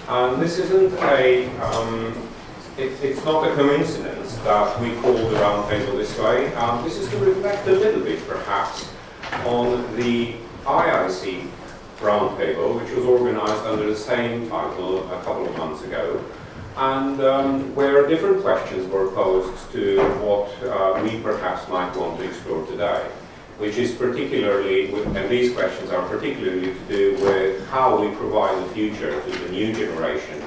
And this isn't it's not a coincidence that we call the roundtable this way. This is to reflect a little bit, perhaps, on the IIC roundtable, which was organized under the same title a couple of months ago, and where different questions were posed to what we perhaps might want to explore today, which is particularly, and these questions are particularly to do with how we provide the future to the new generation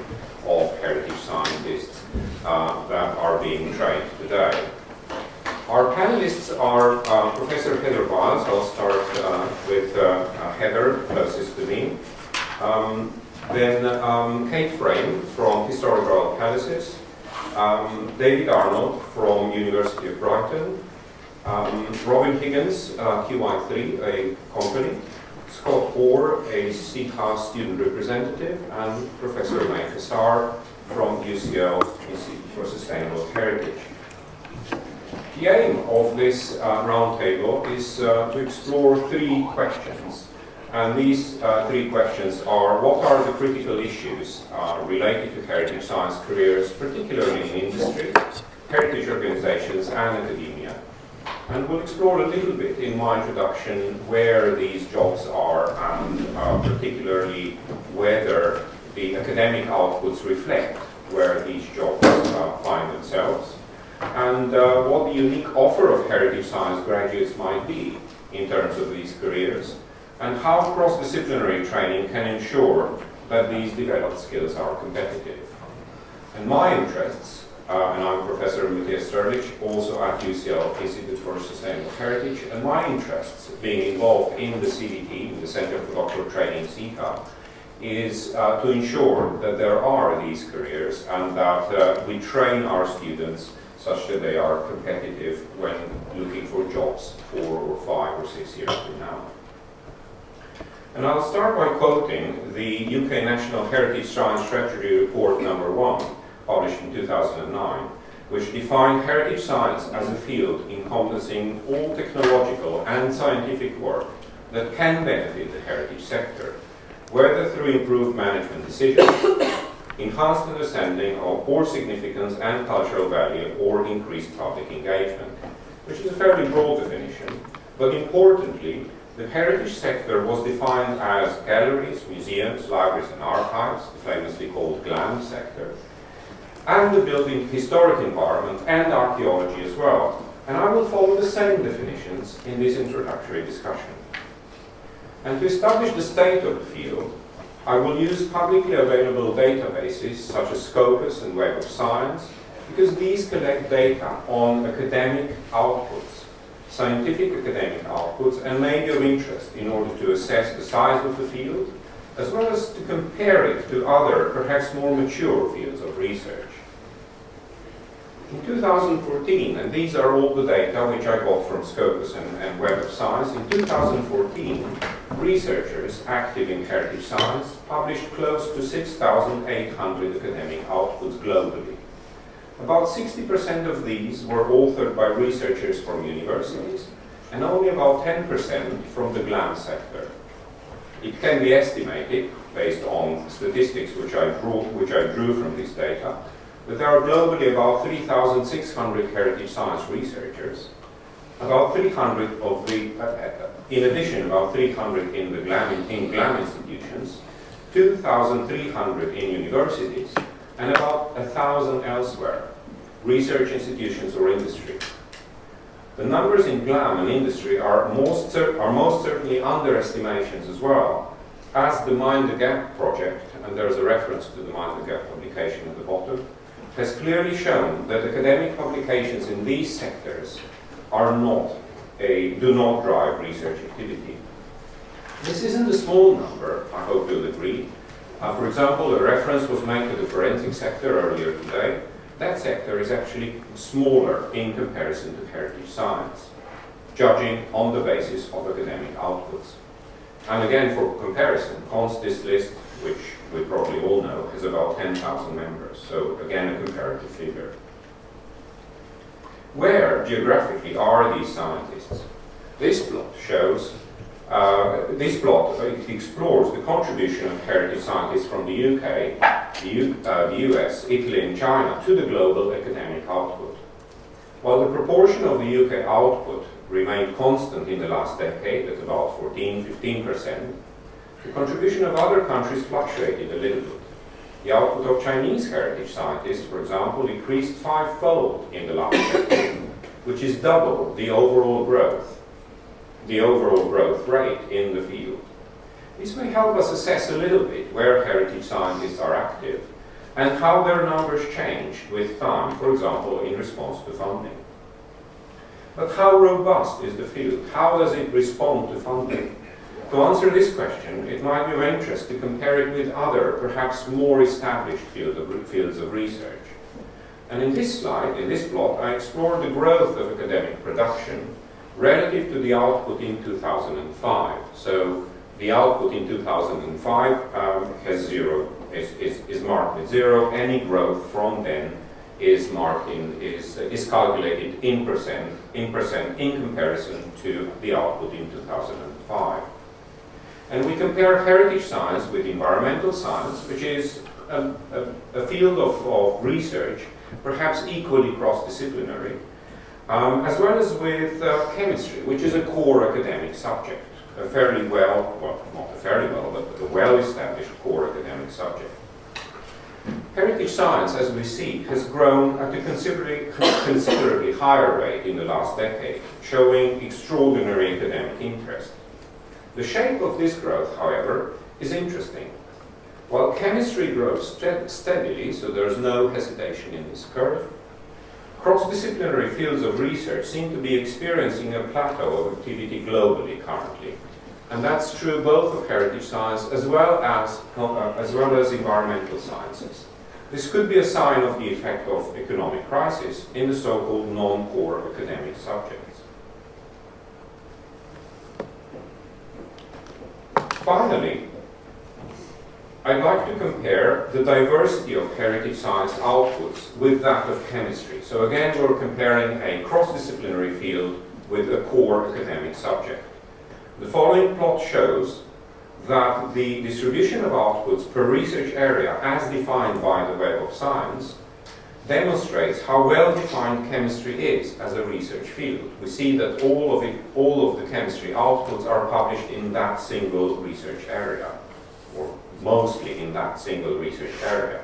of heritage scientists that are being trained today. Our panelists are Professor Heather Wiles. I'll start with Heather, closest to me. Then Kate Frame from Historical Palaces, David Arnold from University of Brighton, Robin Higgons, QI3, a company, Scott Orr, a SEAHA student representative, and Professor May Cassar from UCL Institute for Sustainable Heritage. The aim of this roundtable is to explore three questions. And these three questions are: what are the critical issues related to heritage science careers, particularly in industry, heritage organizations, and academia? And we'll explore a little bit in my introduction where these jobs are, and particularly whether the academic outputs reflect where these jobs find themselves, and what the unique offer of heritage science graduates might be in terms of these careers, and how cross-disciplinary training can ensure that these developed skills are competitive. And my interests, and I'm Professor Matija Strlic, also at UCL Institute for Sustainable Heritage, and my interests being involved in the CDT, in the Center for Doctoral Training, SEAHA, is to ensure that there are these careers and that we train our students such that they are competitive when looking for jobs 4 or 5 or 6 years from now. And I'll start by quoting the UK National Heritage Science Strategy Report number 1, published in 2009, which defined heritage science as a field encompassing all technological and scientific work that can benefit the heritage sector, whether through improved management decisions, enhanced understanding of core significance and cultural value, or increased public engagement, which is a fairly broad definition, but importantly, the heritage sector was defined as galleries, museums, libraries and archives, the famously called GLAM sector, and the built historic environment and archaeology as well. And I will follow the same definitions in this introductory discussion. And to establish the state of the field, I will use publicly available databases such as Scopus and Web of Science, because these collect data on academic outputs, scientific academic outputs, and may be of interest in order to assess the size of the field, as well as to compare it to other, perhaps more mature fields of research. In 2014, and these are all the data which I got from Scopus and Web of Science, in 2014, researchers active in heritage science published close to 6,800 academic outputs globally. About 60% of these were authored by researchers from universities, and only about 10% from the GLAM sector. It can be estimated, based on statistics which I drew from this data, that there are globally about 3,600 heritage science researchers, about 300 of the, in addition, about 300 in the GLAM institutions, 2,300 in universities, and about 1,000 elsewhere, research institutions or industry. The numbers in GLAM and industry are most certainly underestimations as well, as the Mind the Gap project, and there's a reference to the Mind the Gap publication at the bottom, has clearly shown that academic publications in these sectors do not drive research activity. This isn't a small number, I hope you'll agree. For example, a reference was made to the forensic sector earlier today. That sector is actually smaller in comparison to heritage science, judging on the basis of academic outputs. And again, for comparison, this list, which we probably all know, has about 10,000 members. So again, a comparative figure. Where geographically are these scientists? This plot shows, explores the contribution of heritage scientists from the UK the US, Italy and China to the global academic output. While the proportion of the UK output remained constant in the last decade at about 14–15%, the contribution of other countries fluctuated a little bit. The output of Chinese heritage scientists, for example, increased fivefold in the last decade, which is double the overall growth rate in the field. This may help us assess a little bit where heritage scientists are active and how their numbers change with time, for example, in response to funding. But how robust is the field? How does it respond to funding? To answer this question, it might be of interest to compare it with other, perhaps more established fields of research. And in this slide, in this plot, I explore the growth of academic production relative to the output in 2005. So the output in 2005 has zero, is marked with zero. Any growth from then is calculated in percent in comparison to the output in 2005. And we compare heritage science with environmental science, which is a field of research, perhaps equally cross-disciplinary, as well as with chemistry, which is a core academic subject, a fairly well, not fairly well, but a well-established core academic subject. Heritage science, as we see, has grown at a considerably higher rate in the last decade, showing extraordinary academic interest. The shape of this growth, however, is interesting. While chemistry grows steadily, so there is no hesitation in this curve, cross-disciplinary fields of research seem to be experiencing a plateau of activity globally currently. And that's true both of heritage science as well as environmental sciences. This could be a sign of the effect of economic crisis in the so-called non-core academic subjects. Finally, I'd like to compare the diversity of heritage science outputs with that of chemistry. So again, we're comparing a cross-disciplinary field with a core academic subject. The following plot shows that the distribution of outputs per research area as defined by the Web of Science demonstrates how well defined chemistry is as a research field. We see that all of the chemistry outputs are published in that single research area, or mostly in that single research area.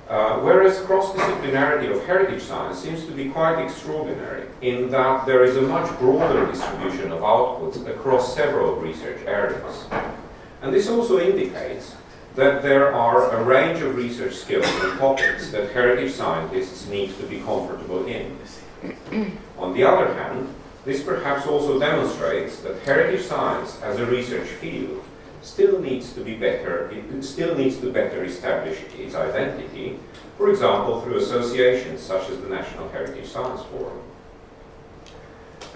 Whereas cross-disciplinarity of heritage science seems to be quite extraordinary in that there is a much broader distribution of outputs across several research areas. And this also indicates that there are a range of research skills and topics that heritage scientists need to be comfortable in. On the other hand, this perhaps also demonstrates that heritage science as a research field still needs to better establish its identity, for example, through associations such as the National Heritage Science Forum.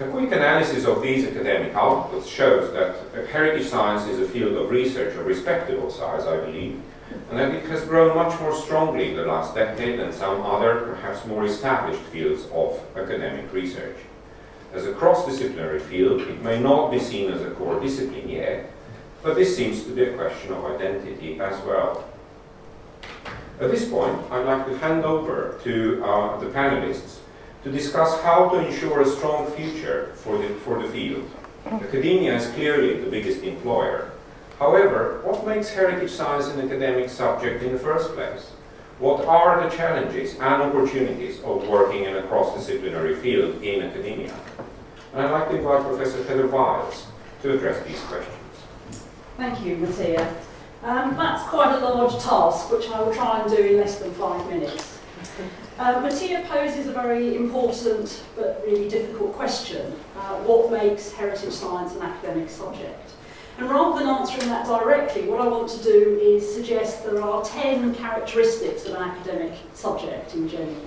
A quick analysis of these academic outputs shows that heritage science is a field of research of respectable size, I believe, and that it has grown much more strongly in the last decade than some other, perhaps more established fields of academic research. As a cross-disciplinary field, it may not be seen as a core discipline yet, but this seems to be a question of identity as well. At this point, I'd like to hand over to the panelists to discuss how to ensure a strong future for the field. Academia is clearly the biggest employer. However, what makes heritage science an academic subject in the first place? What are the challenges and opportunities of working in a cross-disciplinary field in academia? And I'd like to invite Professor Heather Wiles to address these questions. Thank you, Matija. That's quite a large task, which I will try and do in less than 5 minutes. Matija poses a very important but really difficult question. What makes heritage science an academic subject? And rather than answering that directly, what I want to do is suggest there are 10 characteristics of an academic subject in general.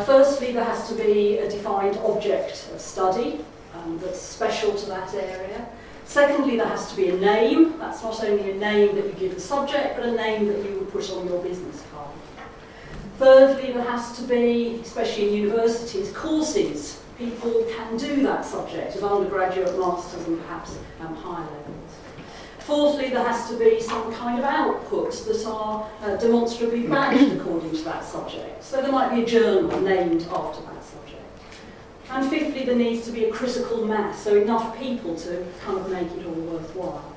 Firstly, there has to be a defined object of study that's special to that area. Secondly, there has to be a name. That's not only a name that you give the subject, but a name that you would put on your business card. Thirdly, there has to be, especially in universities, courses. People can do that subject at undergraduate, masters and perhaps higher levels. Fourthly, there has to be some kind of outputs that are demonstrably badged according to that subject. So there might be a journal named after that subject. And fifthly, there needs to be a critical mass, so enough people to kind of make it all worthwhile.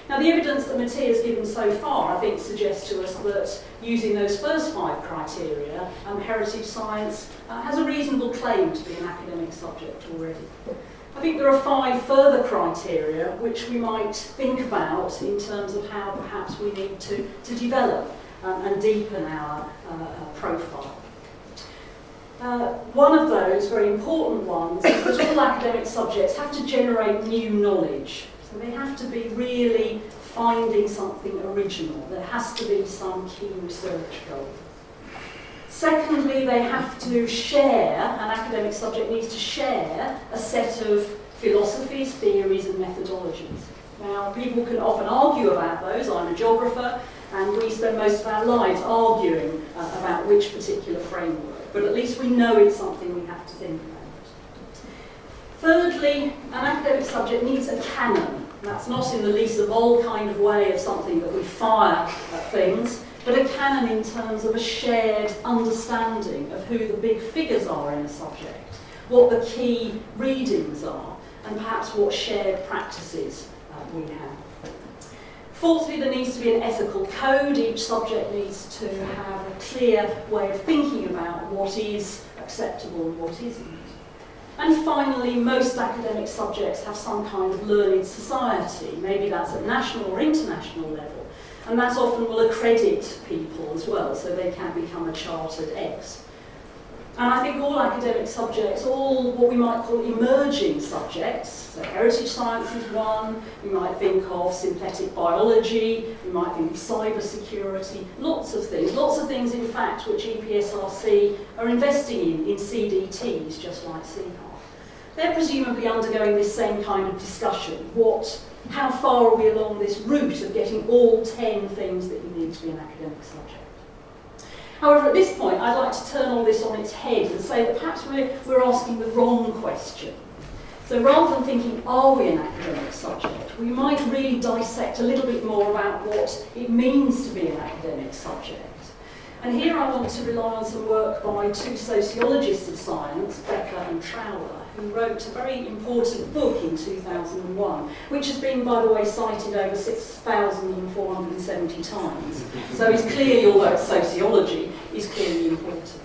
Now, the evidence that Matija's given so far, I think, suggests to us that using those first 5 criteria, heritage science has a reasonable claim to be an academic subject already. I think there are 5 further criteria which we might think about in terms of how perhaps we need to develop and deepen our profile. One of those very important ones is that all academic subjects have to generate new knowledge. So they have to be really finding something original. There has to be some key research goal. Secondly, they have to share, an academic subject needs to share a set of philosophies, theories and methodologies. Now, people can often argue about those. I'm a geographer, and we spend most of our lives arguing about which particular framework, but at least we know it's something we have to think about. Thirdly, an academic subject needs a canon. That's not in the least of all kind of way of something that we fire at things, but a canon in terms of a shared understanding of who the big figures are in a subject, what the key readings are, and perhaps what shared practices we have. Fourthly, there needs to be an ethical code. Each subject needs to have a clear way of thinking about what is acceptable and what isn't. And finally, most academic subjects have some kind of learned society. Maybe that's at national or international level. And that often will accredit people as well, so they can become a chartered X. And I think all academic subjects, all what we might call emerging subjects, so heritage science is one, we might think of synthetic biology, we might think of cyber security, lots of things in fact which EPSRC are investing in CDTs, just like SEAHA. They're presumably undergoing this same kind of discussion. How far are we along this route of getting all 10 things that you need to be an academic subject? However, at this point, I'd like to turn all this on its head and say that perhaps we're asking the wrong question. So rather than thinking, are we an academic subject, we might really dissect a little bit more about what it means to be an academic subject. And here I want to rely on some work by 2 sociologists of science, Becker and Trowler, who wrote a very important book in 2001, which has been, by the way, cited over 6,470 times. So it's clearly, although it's sociology, is clearly important.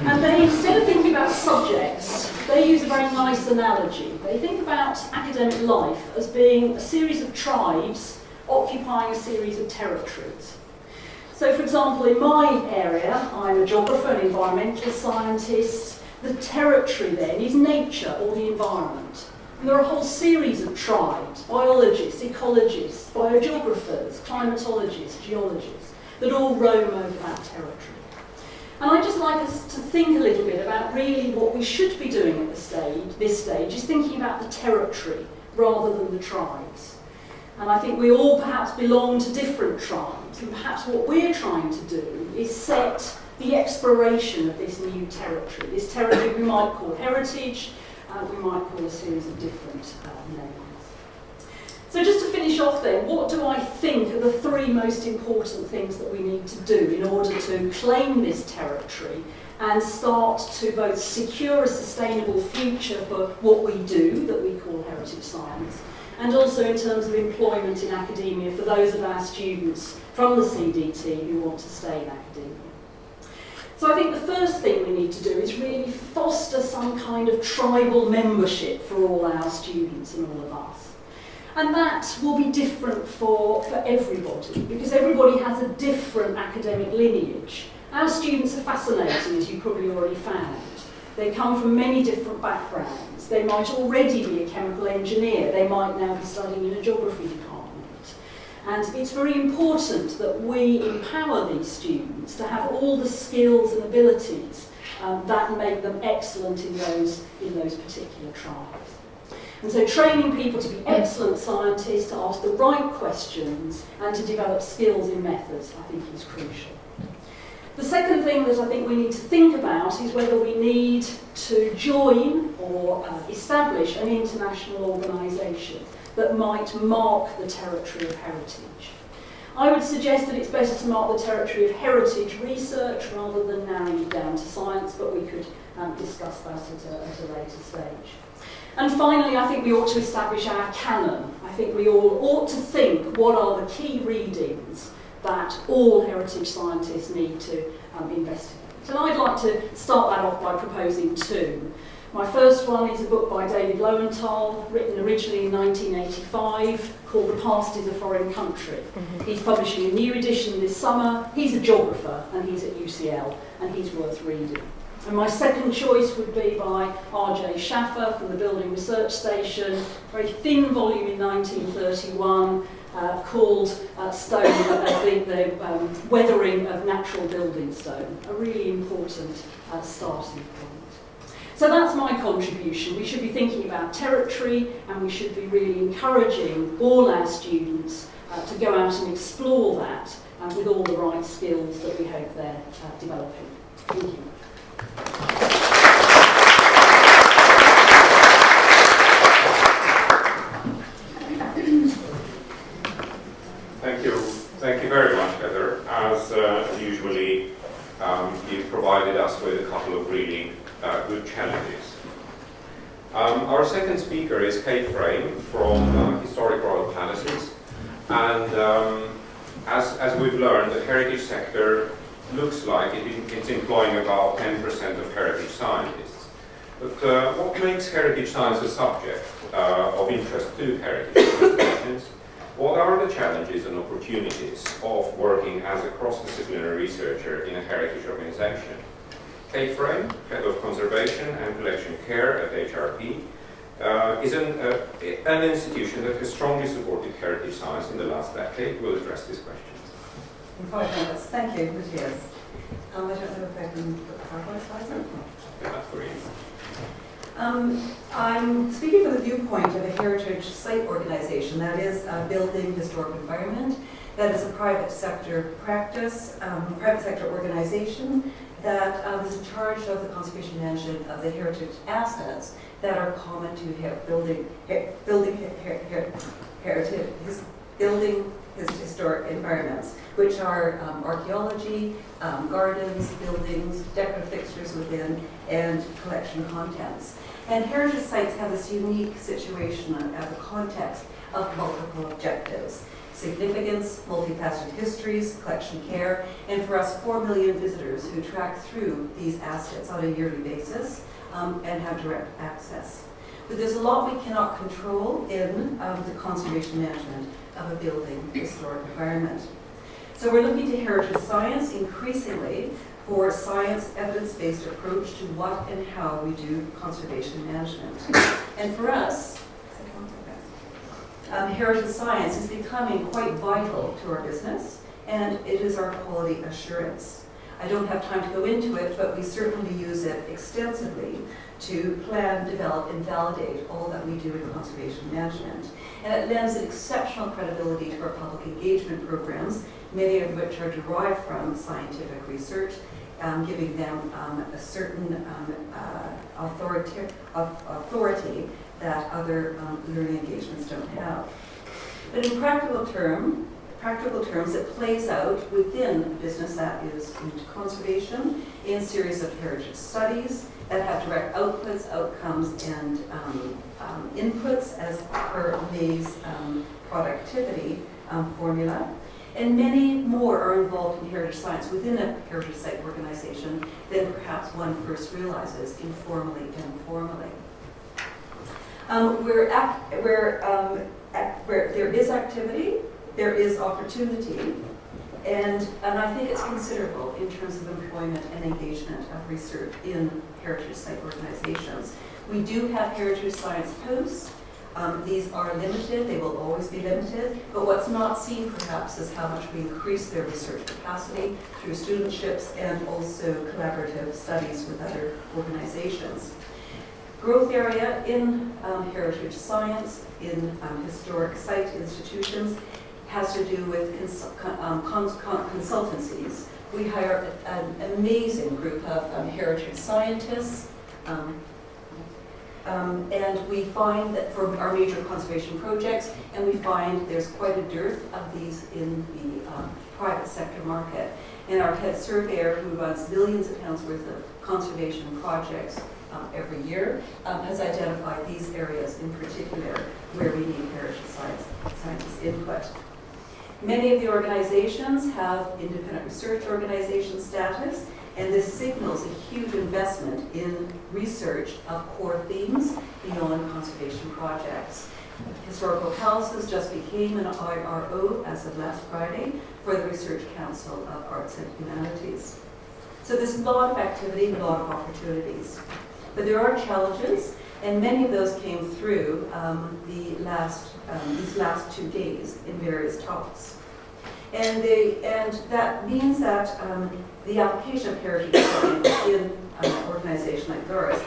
And they, instead of thinking about subjects, they use a very nice analogy. They think about academic life as being a series of tribes occupying a series of territories. So, for example, in my area, I'm a geographer, an environmental scientist. The territory then is nature or the environment. And there are a whole series of tribes, biologists, ecologists, biogeographers, climatologists, geologists, that all roam over that territory. And I'd just like us to think a little bit about really what we should be doing at this stage is thinking about the territory rather than the tribes. And I think we all perhaps belong to different tribes, and perhaps what we're trying to do is set the exploration of this new territory. This territory we might call heritage, we might call a series of different names. So just to finish off then, what do I think are the 3 most important things that we need to do in order to claim this territory and start to both secure a sustainable future for what we do, that we call heritage science, and also in terms of employment in academia for those of our students from the CDT who want to stay in academia. So I think the first thing we need to do is really foster some kind of tribal membership for all our students and all of us. And that will be different for everybody, because everybody has a different academic lineage. Our students are fascinating, as you probably already found. They come from many different backgrounds. They might already be a chemical engineer. They might now be studying in a geography department. And it's very important that we empower these students to have all the skills and abilities that make them excellent in those particular tribes. And so training people to be excellent scientists, to ask the right questions, and to develop skills in methods, I think is crucial. The second thing that I think we need to think about is whether we need to join or establish an international organisation. that might mark the territory of heritage. I would suggest that it's better to mark the territory of heritage research rather than narrowing it down to science, but we could discuss that at a later stage. And finally, I think we ought to establish our canon. I think we all ought to think what are the key readings that all heritage scientists need to investigate. And I'd like to start that off by proposing two. My first one is a book by David Lowenthal, written originally in 1985, called The Past is a Foreign Country. He's publishing a new edition this summer. He's a geographer and he's at UCL and he's worth reading. And my second choice would be by R.J. Schaffer from the Building Research Station, a very thin volume in 1931 called Stone, the Weathering of Natural Building Stone, a really important starting point. So that's my contribution. We should be thinking about territory and we should be really encouraging all our students to go out and explore that with all the right skills that we hope they're developing. Thank you. Thank you very much, Heather. As usually, you've provided us with a couple of really good challenges. Our second speaker is Kate Frame from Historic Royal Palaces, and as we've learned, the heritage sector looks like it's employing about 10% of heritage scientists. But what makes heritage science a subject of interest to heritage organizations? What are the challenges and opportunities of working as a cross-disciplinary researcher in a heritage organization? Kate Frame, Head of Conservation and Collection Care at HRP, is an institution that has strongly supported heritage science in the last decade. Will address these questions. In 5 minutes. Thank you, Matija. I don't know if I can put the PowerPoint slides on. Yeah, that's for you. I'm speaking from the viewpoint of a heritage site organization, that is a building historic environment, that is a private sector practice, private sector organization that is in charge of the conservation management of the heritage assets that are common to building historic environments, which are archaeology, gardens, buildings, decorative fixtures within, and collection contents. And heritage sites have this unique situation as a context of multiple objectives: significance, multifaceted histories, collection care, and for us 4 million visitors who track through these assets on a yearly basis and have direct access. But there's a lot we cannot control in the conservation management of a building historic environment. So we're looking to heritage science increasingly for science evidence-based approach to what and how we do conservation management. And for us, heritage science is becoming quite vital to our business, and it is our quality assurance. I don't have time to go into it, but we certainly use it extensively to plan, develop, and validate all that we do in conservation management. And it lends an exceptional credibility to our public engagement programs, many of which are derived from scientific research, giving them a certain authority that other learning engagements don't have. But in practical terms, it plays out within a business that is into conservation in a series of heritage studies that have direct outputs, outcomes, and inputs as per May's productivity formula. And many more are involved in heritage science within a heritage site organization than perhaps one first realizes informally and formally. Where there is activity, there is opportunity, and I think it's considerable in terms of employment and engagement of research in heritage site organizations. We do have heritage science posts. These are limited, they will always be limited, but what's not seen perhaps is how much we increase their research capacity through studentships and also collaborative studies with other organizations. Growth area in heritage science, in historic site institutions, has to do with consultancies. We hire an amazing group of heritage scientists, And we find that for our major conservation projects, and we find there's quite a dearth of these in the private sector market. And our head surveyor, who runs billions of pounds worth of conservation projects every year, has identified these areas in particular where we need heritage sciences input. Many of the organizations have independent research organization status, and this signals a huge investment in research of core themes beyond conservation projects. Historical Houses just became an IRO as of last Friday for the Research Council of Arts and Humanities. So there's a lot of activity, a lot of opportunities. But there are challenges, and many of those came through these last 2 days in various talks. And that means that the application of heritage science in an organization like ours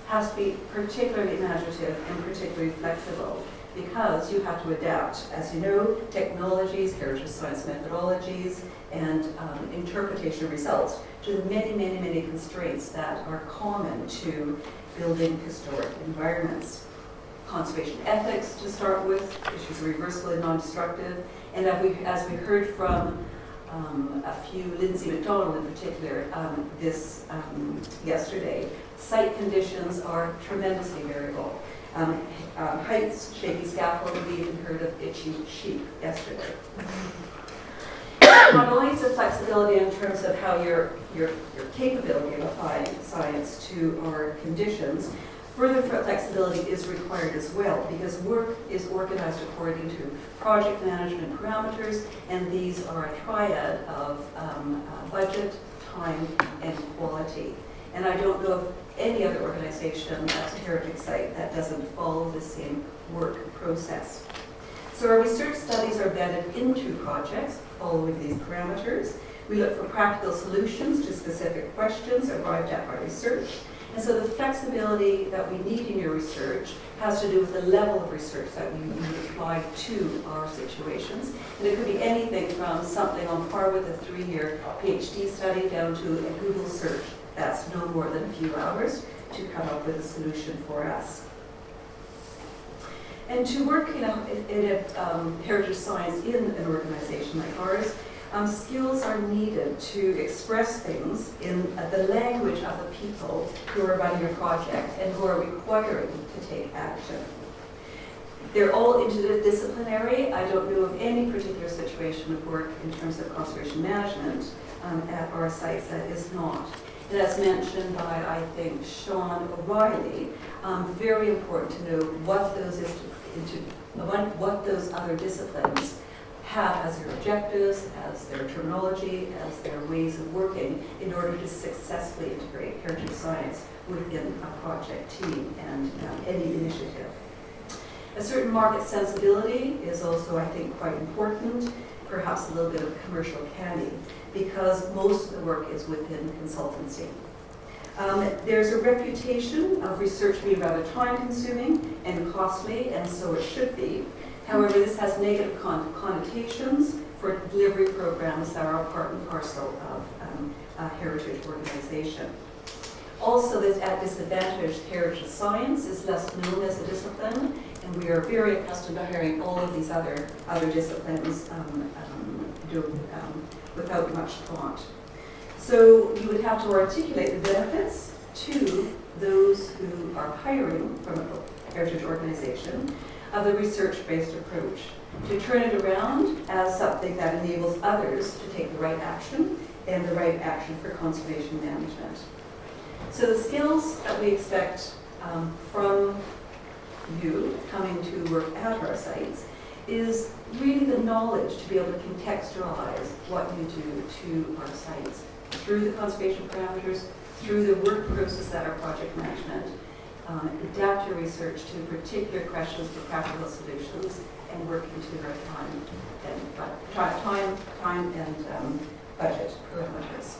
has to be particularly imaginative and particularly flexible, because you have to adapt, as you know, technologies, heritage science methodologies, and interpretation of results to the many, many, many constraints that are common to building historic environments. Conservation ethics, to start with, issues of reversible and non-destructive, and as we heard from a few, Lindsay McDonald in particular, yesterday, site conditions are tremendously variable. Heights, shaky scaffolding, we even heard of itchy sheep yesterday. Not only is the flexibility in terms of how your capability of applying science to our conditions, further flexibility is required as well, because work is organized according to project management parameters, and these are a triad of budget, time, and quality. And I don't know of any other organization that's a heritage site that doesn't follow the same work process. So our research studies are embedded into projects following these parameters. We look for practical solutions to specific questions arrived at by research. And so the flexibility that we need in your research has to do with the level of research that we apply to our situations. And it could be anything from something on par with a 3-year PhD study down to a Google search that's no more than a few hours to come up with a solution for us. And to work in a heritage science in an organization like ours, skills are needed to express things in the language of the people who are running your project and who are requiring to take action. They're all interdisciplinary. I don't know of any particular situation of work in terms of conservation management at our sites that is not. And as mentioned by, I think, Sean O'Reilly, very important to know what those other disciplines have as their objectives, as their terminology, as their ways of working in order to successfully integrate heritage science within a project team and any initiative. A certain market sensibility is also, I think, quite important, perhaps a little bit of commercial canny, because most of the work is within consultancy. There's a reputation of research being rather time-consuming and costly, and so it should be. However, this has negative connotations for delivery programs that are part and parcel of a heritage organization. Also, this at disadvantage, heritage science is less known as a discipline, and we are very accustomed to hearing all of these other disciplines without much thought. So you would have to articulate the benefits to those who are hiring from a heritage organization of the research-based approach, to turn it around as something that enables others to take the right action and the right action for conservation management. So the skills that we expect from you coming to work at our sites is really the knowledge to be able to contextualize what you do to our sites through the conservation parameters, through the work process that are project management, adapt your research to particular questions for practical solutions, and work into our time and budget parameters.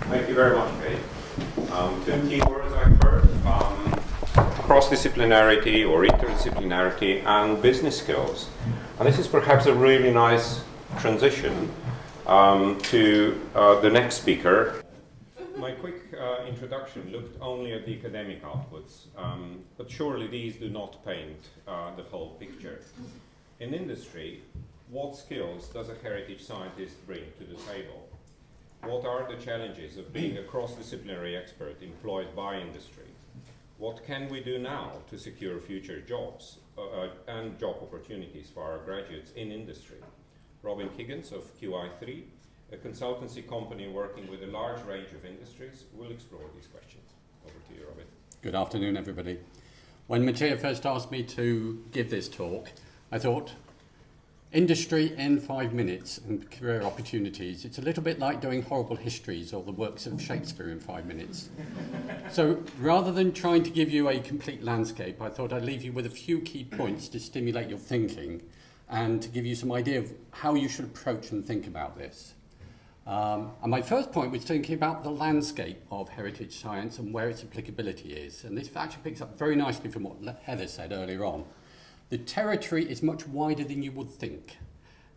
Thank you very much, Kate. Two key words I've heard, cross-disciplinarity or interdisciplinarity and business skills. And this is perhaps a really nice transition to the next speaker. My quick introduction looked only at the academic outputs, but surely these do not paint the whole picture. In industry, what skills does a heritage scientist bring to the table? What are the challenges of being a cross-disciplinary expert employed by industry? What can we do now to secure future jobs and job opportunities for our graduates in industry? Robin Higgons of QI3, a consultancy company working with a large range of industries, will explore these questions. Over to you, Robin. Good afternoon, everybody. When Matija first asked me to give this talk, I thought, industry in 5 minutes and career opportunities. It's a little bit like doing horrible histories or the works of Shakespeare in 5 minutes. So rather than trying to give you a complete landscape, I thought I'd leave you with a few key points to stimulate your thinking and to give you some idea of how you should approach and think about this. And my first point was thinking about the landscape of heritage science and where its applicability is. And this actually picks up very nicely from what Heather said earlier on. The territory is much wider than you would think,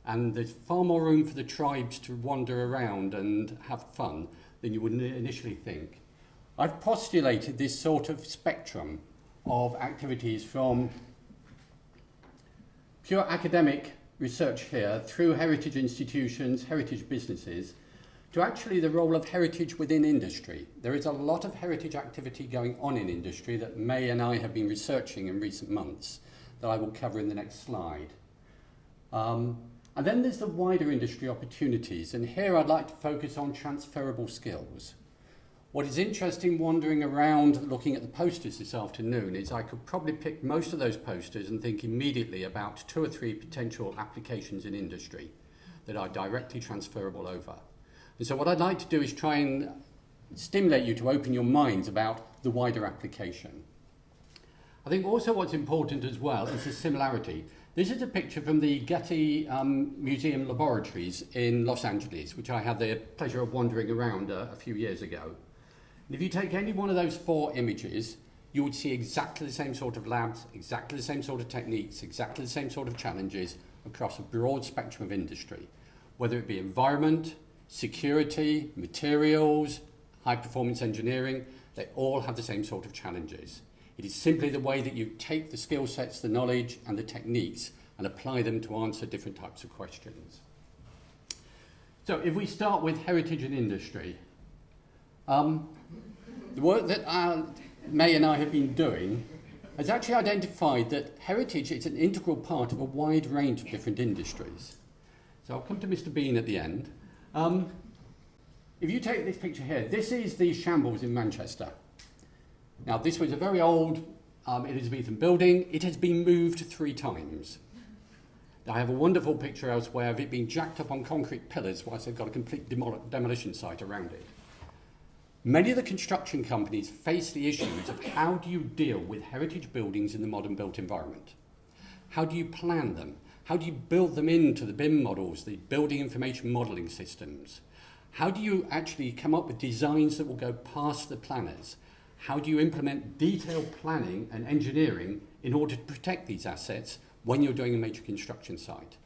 and there's far more room for the tribes to wander around and have fun than you would initially think. I've postulated this sort of spectrum of activities from pure academic research here through heritage institutions, heritage businesses, to actually the role of heritage within industry. There is a lot of heritage activity going on in industry that May and I have been researching in recent months, that I will cover in the next slide. And then there's the wider industry opportunities, and here I'd like to focus on transferable skills. What is interesting wandering around looking at the posters this afternoon is I could probably pick most of those posters and think immediately about 2 or 3 potential applications in industry that are directly transferable over. And so what I'd like to do is try and stimulate you to open your minds about the wider application. I think also what's important as well is the similarity. This is a picture from the Getty Museum Laboratories in Los Angeles, which I had the pleasure of wandering around a few years ago. And if you take any one of those 4 images, you would see exactly the same sort of labs, exactly the same sort of techniques, exactly the same sort of challenges across a broad spectrum of industry, whether it be environment, security, materials, high-performance engineering, they all have the same sort of challenges. It is simply the way that you take the skill sets, the knowledge and the techniques and apply them to answer different types of questions. So if we start with heritage and industry, the work that May and I have been doing has actually identified that heritage is an integral part of a wide range of different industries. So I'll come to Mr. Bean at the end. If you take this picture here, this is the Shambles in Manchester. Now, this was a very old Elizabethan building. It has been moved 3 times. I have a wonderful picture elsewhere of it being jacked up on concrete pillars whilst they've got a complete demolition site around it. Many of the construction companies face the issues of how do you deal with heritage buildings in the modern built environment? How do you plan them? How do you build them into the BIM models, the building information modelling systems? How do you actually come up with designs that will go past the planners? How do you implement detailed planning and engineering in order to protect these assets when you're doing a major construction site?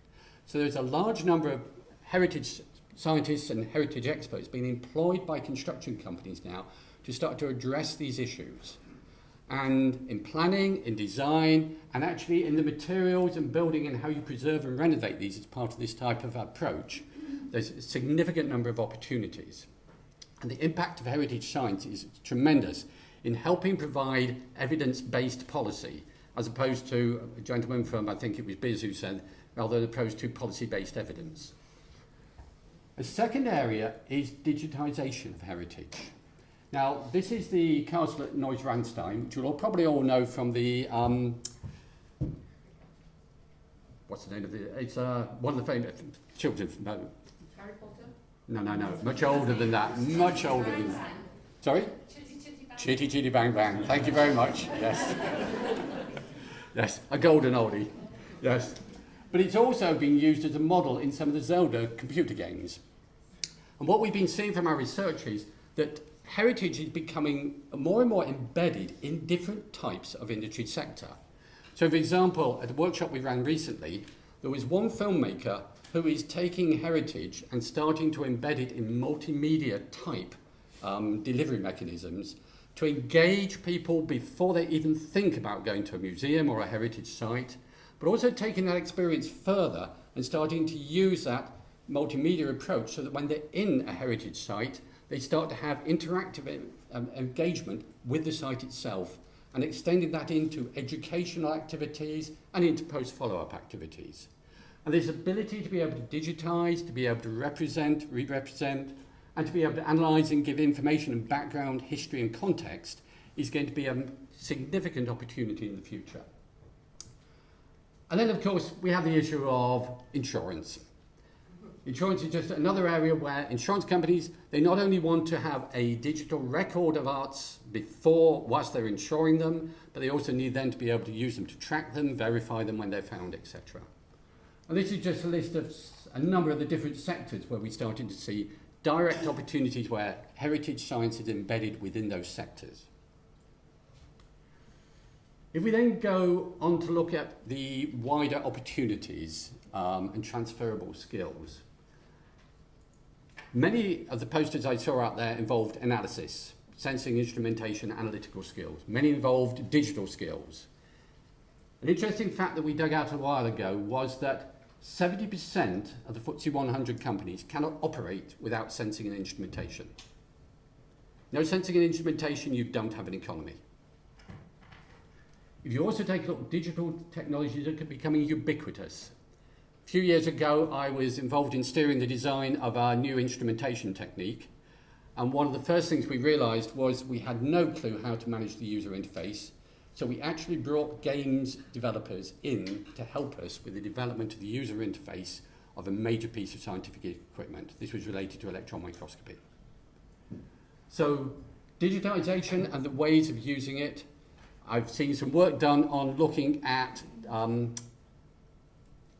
So there's a large number of heritage scientists and heritage experts being employed by construction companies now to start to address these issues. And in planning, in design, and actually in the materials and building and how you preserve and renovate these as part of this type of approach, there's a significant number of opportunities. And the impact of heritage science is tremendous in helping provide evidence-based policy, as opposed to a gentleman from, I think it was Biz who said, rather than opposed to policy-based evidence. A second area is digitisation of heritage. Now, this is the castle at Neuschwanstein, which you'll probably all know from the, what's the name of it? It's one of the famous children. No. Harry Potter? No, much older than that, much older than that. Sorry? Chitty Chitty Bang Bang. Thank you very much. Yes. Yes, a golden oldie. Yes. But it's also been used as a model in some of the Zelda computer games. And what we've been seeing from our research is that heritage is becoming more and more embedded in different types of industry sector. So for example, at a workshop we ran recently, there was one filmmaker who is taking heritage and starting to embed it in multimedia type delivery mechanisms to engage people before they even think about going to a museum or a heritage site, but also taking that experience further and starting to use that multimedia approach so that when they're in a heritage site, they start to have interactive engagement with the site itself and extending that into educational activities and into post-follow-up activities. And this ability to be able to digitise, to be able to represent, re-represent, and to be able to analyse and give information and background, history and context is going to be a significant opportunity in the future. And then, of course, we have the issue of insurance. Insurance is just another area where insurance companies, they not only want to have a digital record of arts whilst they're insuring them, but they also need then to be able to use them to track them, verify them when they're found, etc. And this is just a list of a number of the different sectors where we started to see direct opportunities where heritage science is embedded within those sectors. If we then go on to look at the wider opportunities and transferable skills, many of the posters I saw out there involved analysis, sensing, instrumentation, analytical skills. Many involved digital skills. An interesting fact that we dug out a while ago was that 70% of the FTSE 100 companies cannot operate without sensing and instrumentation. No sensing and instrumentation, you don't have an economy. If you also take a look at digital technologies that are becoming ubiquitous. A few years ago, I was involved in steering the design of our new instrumentation technique. And one of the first things we realised was we had no clue how to manage the user interface. So we actually brought games developers in to help us with the development of the user interface of a major piece of scientific equipment. This was related to electron microscopy. So digitization and the ways of using it, I've seen some work done on looking at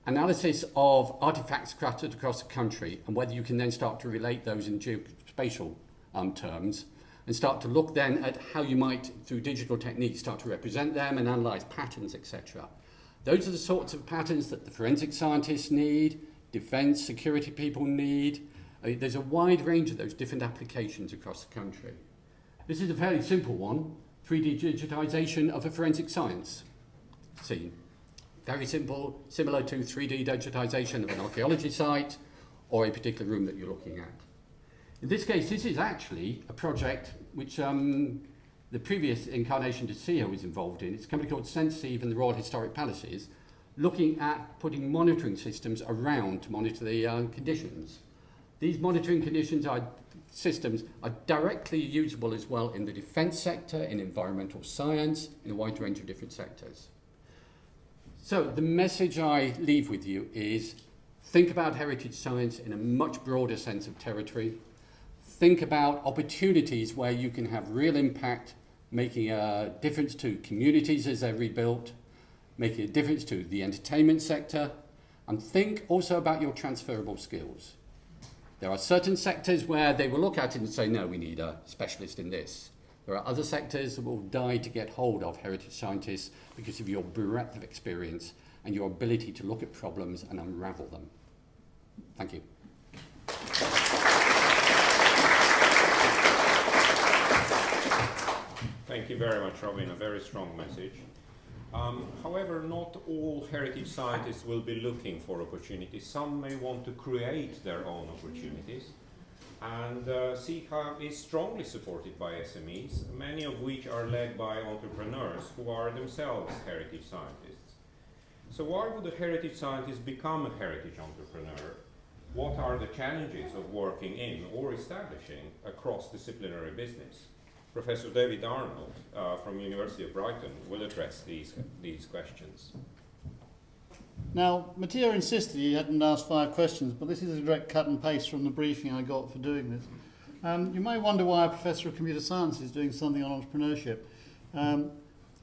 analysis of artifacts scattered across the country and whether you can then start to relate those in geospatial terms and start to look then at how you might, through digital techniques, start to represent them and analyse patterns, etc. Those are the sorts of patterns that the forensic scientists need, defence, security people need. There's a wide range of those different applications across the country. This is a fairly simple one, 3D digitisation of a forensic science scene. Very simple, similar to 3D digitisation of an archaeology site or a particular room that you're looking at. In this case, this is actually a project which the previous incarnation to SEAHA was involved in. It's a company called SEAHA and the Royal Historic Palaces, looking at putting monitoring systems around to monitor the conditions. These monitoring systems are directly usable as well in the defence sector, in environmental science, in a wide range of different sectors. So the message I leave with you is think about heritage science in a much broader sense of territory. Think about opportunities where you can have real impact, making a difference to communities as they're rebuilt, making a difference to the entertainment sector, and think also about your transferable skills. There are certain sectors where they will look at it and say, no, we need a specialist in this. There are other sectors that will die to get hold of heritage scientists because of your breadth of experience and your ability to look at problems and unravel them. Thank you. Thank you very much, Robin. A very strong message. However, not all heritage scientists will be looking for opportunities. Some may want to create their own opportunities. And SEAHA is strongly supported by SMEs, many of which are led by entrepreneurs who are themselves heritage scientists. So why would a heritage scientist become a heritage entrepreneur? What are the challenges of working in or establishing a cross-disciplinary business? Professor David Arnold from University of Brighton will address these questions. Now, Matija insisted he hadn't asked 5 questions, but this is a direct cut and paste from the briefing I got for doing this. You may wonder why a professor of computer science is doing something on entrepreneurship.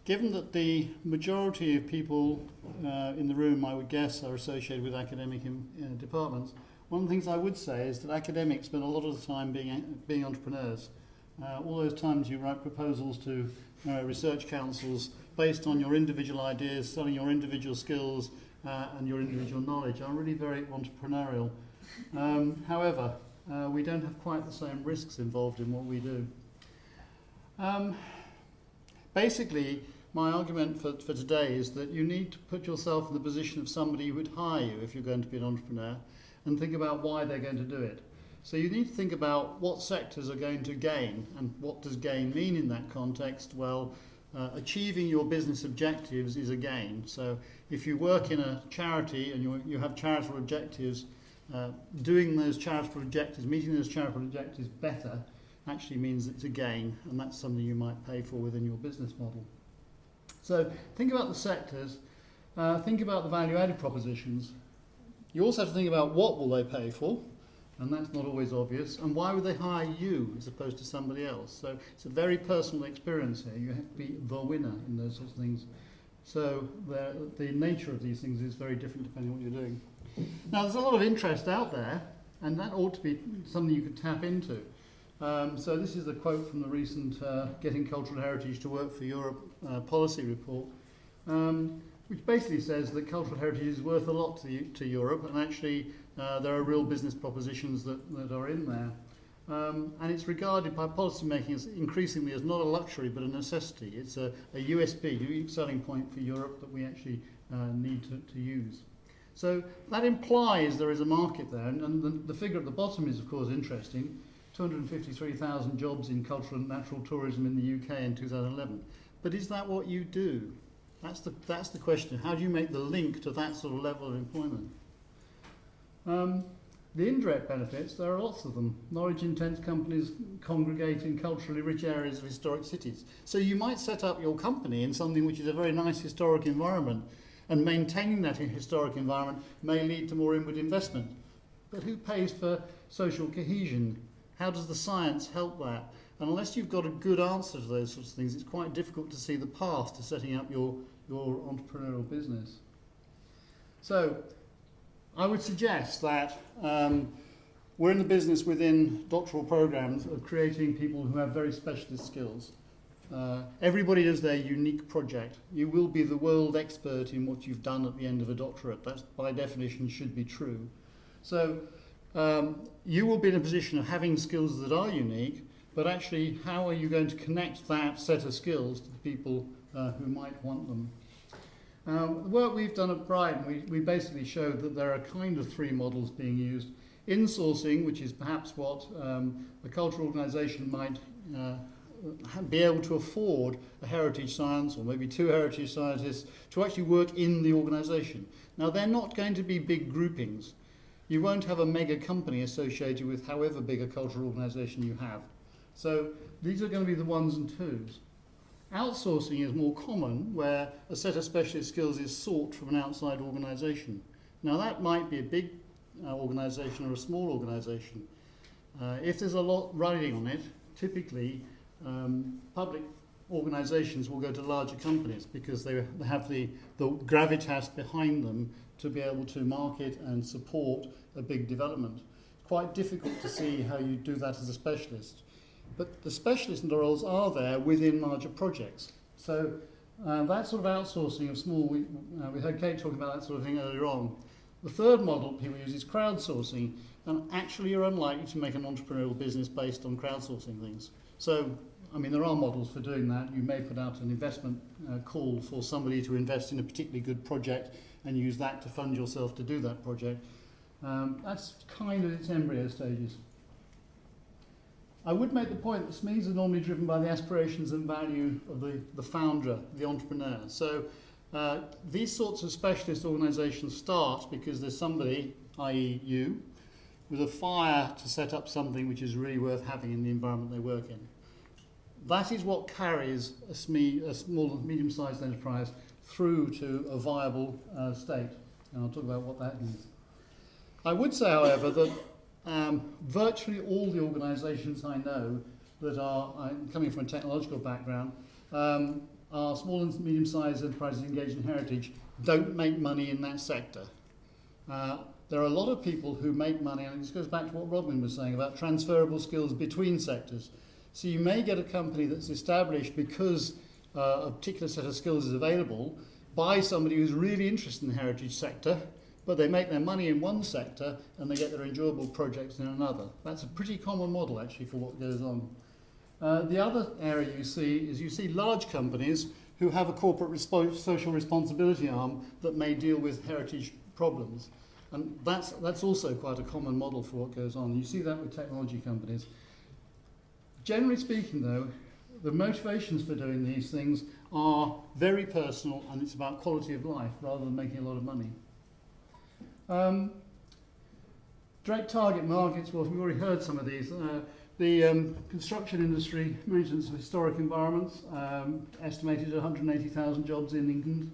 Given that the majority of people in the room, I would guess, are associated with academic departments, one of the things I would say is that academics spend a lot of the time being entrepreneurs. All those times you write proposals to research councils based on your individual ideas, selling your individual skills, and your individual knowledge are really very entrepreneurial. However, we don't have quite the same risks involved in what we do. Basically, my argument for today is that you need to put yourself in the position of somebody who would hire you if you're going to be an entrepreneur, and think about why they're going to do it. So you need to think about what sectors are going to gain, and what does gain mean in that context? Well, achieving your business objectives is a gain. So if you work in a charity and you have charitable objectives, doing those charitable objectives, meeting those charitable objectives better, actually means it's a gain, and that's something you might pay for within your business model. So think about the sectors, think about the value-added propositions. You also have to think about what will they pay for, and that's not always obvious, and why would they hire you as opposed to somebody else. So it's a very personal experience here. You have to be the winner in those sorts of things. So the nature of these things is very different depending on what you're doing. Now there's a lot of interest out there, and that ought to be something you could tap into. So this is a quote from the recent Getting Cultural Heritage to Work for Europe policy report, which basically says that cultural heritage is worth a lot to Europe, and actually there are real business propositions that are in there. And it's regarded by policymaking as increasingly as not a luxury but a necessity. It's a USP, unique selling point for Europe that we actually need to use. So that implies there is a market there, and the figure at the bottom is of course interesting. 253,000 jobs in cultural and natural tourism in the UK in 2011. But is that what you do? That's the question. How do you make the link to that sort of level of employment? The indirect benefits, there are lots of them. Knowledge-intense companies congregate in culturally rich areas of historic cities. So you might set up your company in something which is a very nice historic environment, and maintaining that historic environment may lead to more inward investment. But who pays for social cohesion? How does the science help that? And unless you've got a good answer to those sorts of things, it's quite difficult to see the path to setting up your entrepreneurial business. So I would suggest that we're in the business within doctoral programs of creating people who have very specialist skills. Everybody does their unique project. You will be the world expert in what you've done at the end of a doctorate. That, by definition, should be true. So you will be in a position of having skills that are unique, but actually how are you going to connect that set of skills to the people who might want them? The work we've done at Brighton, we basically showed that there are kind of three models being used. Insourcing, which is perhaps what a cultural organisation might be able to afford a heritage science, or maybe two heritage scientists, to actually work in the organisation. Now they're not going to be big groupings. You won't have a mega company associated with however big a cultural organisation you have. So these are going to be the ones and twos. Outsourcing is more common, where a set of specialist skills is sought from an outside organisation. Now that might be a big organisation or a small organisation. If there's a lot riding on it, typically public organisations will go to larger companies because they have the gravitas behind them to be able to market and support a big development. It's quite difficult to see how you do that as a specialist. But the specialist roles are there within larger projects. So that sort of outsourcing of small, we heard Kate talking about that sort of thing earlier on. The third model people use is crowdsourcing, and actually you're unlikely to make an entrepreneurial business based on crowdsourcing things. So, I mean, there are models for doing that. You may put out an investment call for somebody to invest in a particularly good project and use that to fund yourself to do that project. That's kind of its embryo stages. I would make the point that SMEs are normally driven by the aspirations and value of the founder, the entrepreneur. So these sorts of specialist organisations start because there's somebody, i.e. you, with a fire to set up something which is really worth having in the environment they work in. That is what carries a SME, a small, medium-sized enterprise, through to a viable state. And I'll talk about what that means. I would say, however, that virtually all the organisations I know that are, coming from a technological background, are small and medium-sized enterprises engaged in heritage, don't make money in that sector. There are a lot of people who make money, and this goes back to what Robin was saying about transferable skills between sectors. So you may get a company that's established because a particular set of skills is available by somebody who's really interested in the heritage sector, but they make their money in one sector and they get their enjoyable projects in another. That's a pretty common model actually for what goes on. The other area you see large companies who have a corporate social responsibility arm that may deal with heritage problems. And that's also quite a common model for what goes on. You see that with technology companies. Generally speaking though, the motivations for doing these things are very personal, and it's about quality of life rather than making a lot of money. Direct target markets, well, we've already heard some of these. The construction industry, maintenance of historic environments, estimated 180,000 jobs in England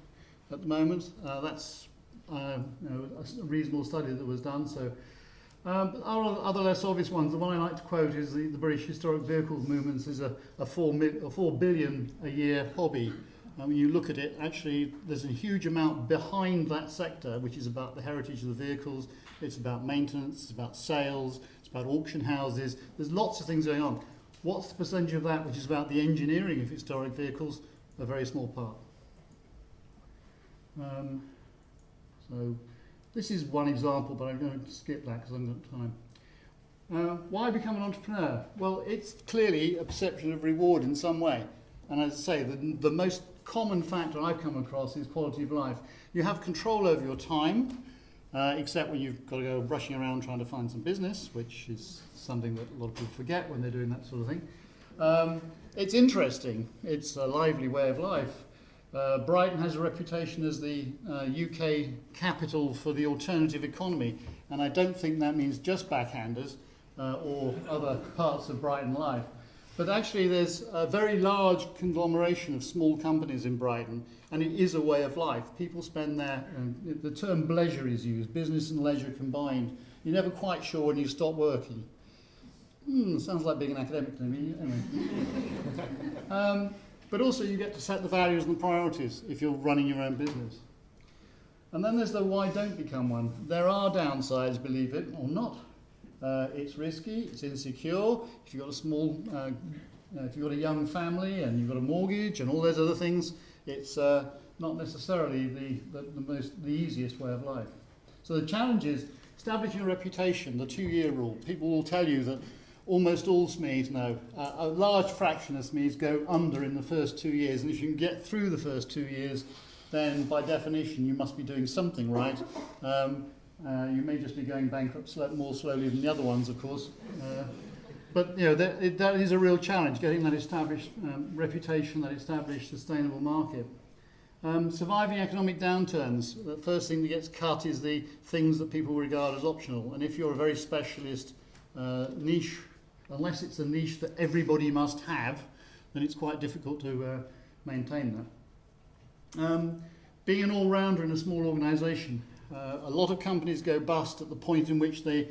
at the moment. That's a reasonable study that was done. So, other less obvious ones, the one I like to quote is the British Historic Vehicles Movements is a 4 billion a year hobby. When you look at it, actually, there's a huge amount behind that sector, which is about the heritage of the vehicles, it's about maintenance, it's about sales, it's about auction houses. There's lots of things going on. What's the percentage of that which is about the engineering of historic vehicles? A very small part. So this is one example, but I'm going to skip that because I haven't got time. Why become an entrepreneur? Well, it's clearly a perception of reward in some way. And as I say, the most common factor I've come across is quality of life. You have control over your time, except when you've got to go rushing around trying to find some business, which is something that a lot of people forget when they're doing that sort of thing. It's interesting. It's a lively way of life. Brighton has a reputation as the UK capital for the alternative economy, and I don't think that means just backhanders or other parts of Brighton life. But actually there's a very large conglomeration of small companies in Brighton, and it is a way of life. People spend their, the term bleisure is used, business and leisure combined. You're never quite sure when you stop working. Sounds like being an academic to me. Anyway. But also you get to set the values and the priorities if you're running your own business. And then there's the why don't become one. There are downsides, believe it or not. It's risky, it's insecure. If you've got a small, if you've got a young family and you've got a mortgage and all those other things, it's not necessarily the easiest way of life. So the challenge is establishing a reputation, the 2-year rule. People will tell you that almost all SMEs know. A large fraction of SMEs go under in the first 2 years, and if you can get through the first 2 years, then by definition you must be doing something right. You may just be going bankrupt more slowly than the other ones, of course. But you know that is a real challenge, getting that established reputation, that established sustainable market. Surviving economic downturns. The first thing that gets cut is the things that people regard as optional. And if you're a very specialist niche, unless it's a niche that everybody must have, then it's quite difficult to maintain that. Being an all-rounder in a small organisation. A lot of companies go bust at the point in which they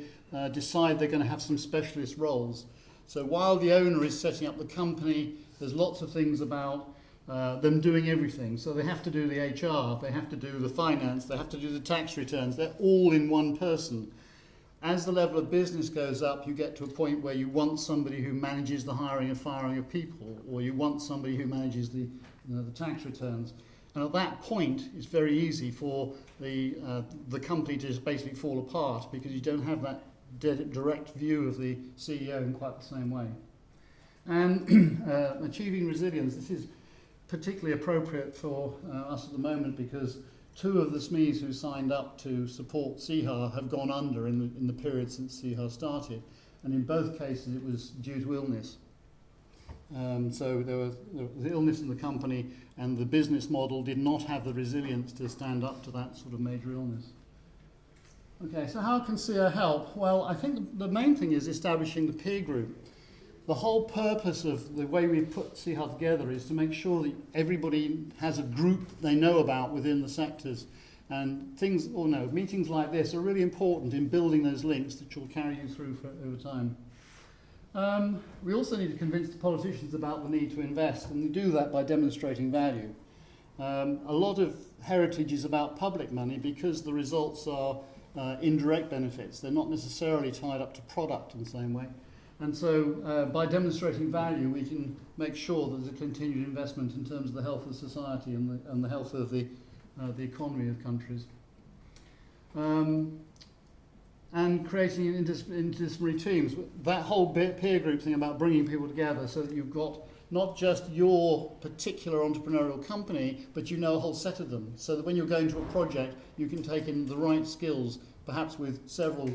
decide they're going to have some specialist roles. So while the owner is setting up the company, there's lots of things about them doing everything. So they have to do the HR, they have to do the finance, they have to do the tax returns. They're all in one person. As the level of business goes up, you get to a point where you want somebody who manages the hiring and firing of people, or you want somebody who manages the tax returns. And at that point, it's very easy for the company to just basically fall apart because you don't have that direct view of the CEO in quite the same way. And achieving resilience, this is particularly appropriate for us at the moment because 2 of the SMEs who signed up to support SEAHA have gone under in the period since SEAHA started. And in both cases, it was due to illness. So there was illness in the company, and the business model did not have the resilience to stand up to that sort of major illness. Okay, so how can SEAHA help? Well, I think the main thing is establishing the peer group. The whole purpose of the way we've put SEAHA together is to make sure that everybody has a group they know about within the sectors. And meetings like this are really important in building those links that will carry you through over time. We also need to convince the politicians about the need to invest, and we do that by demonstrating value. A lot of heritage is about public money because the results are indirect benefits. They're not necessarily tied up to product in the same way. And so by demonstrating value, we can make sure that there's a continued investment in terms of the health of society and the health of the the economy of countries. And creating interdisciplinary teams. That whole peer group thing about bringing people together so that you've got not just your particular entrepreneurial company, but you know a whole set of them, so that when you're going to a project, you can take in the right skills, perhaps with several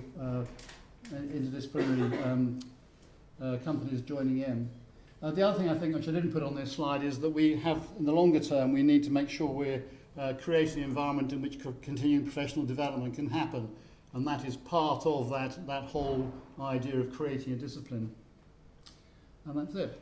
interdisciplinary companies joining in. The other thing I think, which I didn't put on this slide, is that we have, in the longer term, we need to make sure we're creating an environment in which continuing professional development can happen. And that is part of that whole idea of creating a discipline. And that's it.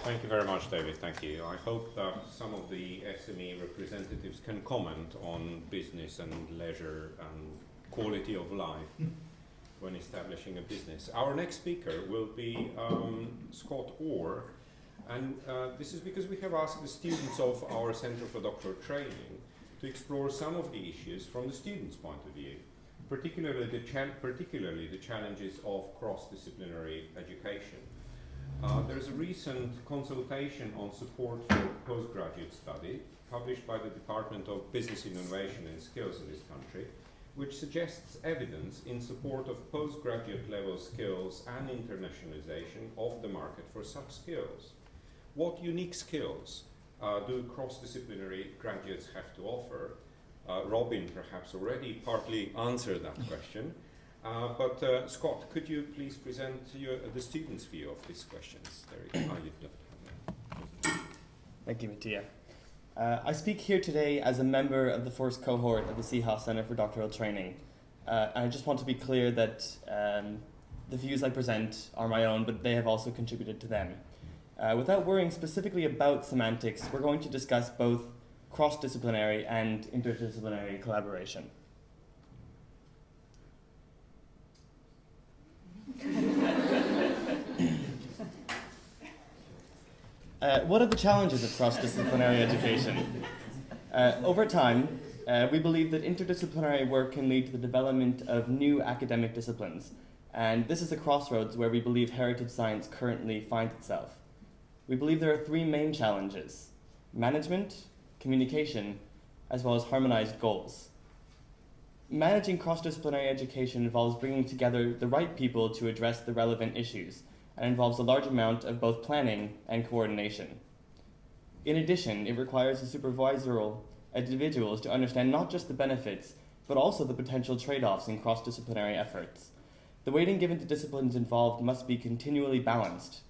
Thank you very much, David. Thank you. I hope that some of the SME representatives can comment on business and leisure and quality of life when establishing a business. Our next speaker will be Scott Orr. And this is because we have asked the students of our Centre for Doctoral Training to explore some of the issues from the students' point of view, particularly the challenges of cross-disciplinary education. There is a recent consultation on support for postgraduate study published by the Department of Business Innovation and Skills in this country, which suggests evidence in support of postgraduate level skills and internationalization of the market for such skills. What unique skills do cross-disciplinary graduates have to offer? Robin perhaps already partly answered that question, but Scott, could you please present the students' view of these questions? There you go. Thank you, Matija. I speak here today as a member of the first cohort of the SEAHA Centre for Doctoral Training. And I just want to be clear that the views I present are my own, but they have also contributed to them. Without worrying specifically about semantics, we're going to discuss both cross-disciplinary and interdisciplinary collaboration. What are the challenges of cross-disciplinary education? Over time, we believe that interdisciplinary work can lead to the development of new academic disciplines, and this is a crossroads where we believe heritage science currently finds itself. We believe there are three main challenges: management, communication, as well as harmonized goals. Managing cross-disciplinary education involves bringing together the right people to address the relevant issues, and involves a large amount of both planning and coordination. In addition, it requires the supervisorial individuals to understand not just the benefits, but also the potential trade-offs in cross-disciplinary efforts. The weighting given to disciplines involved must be continually balanced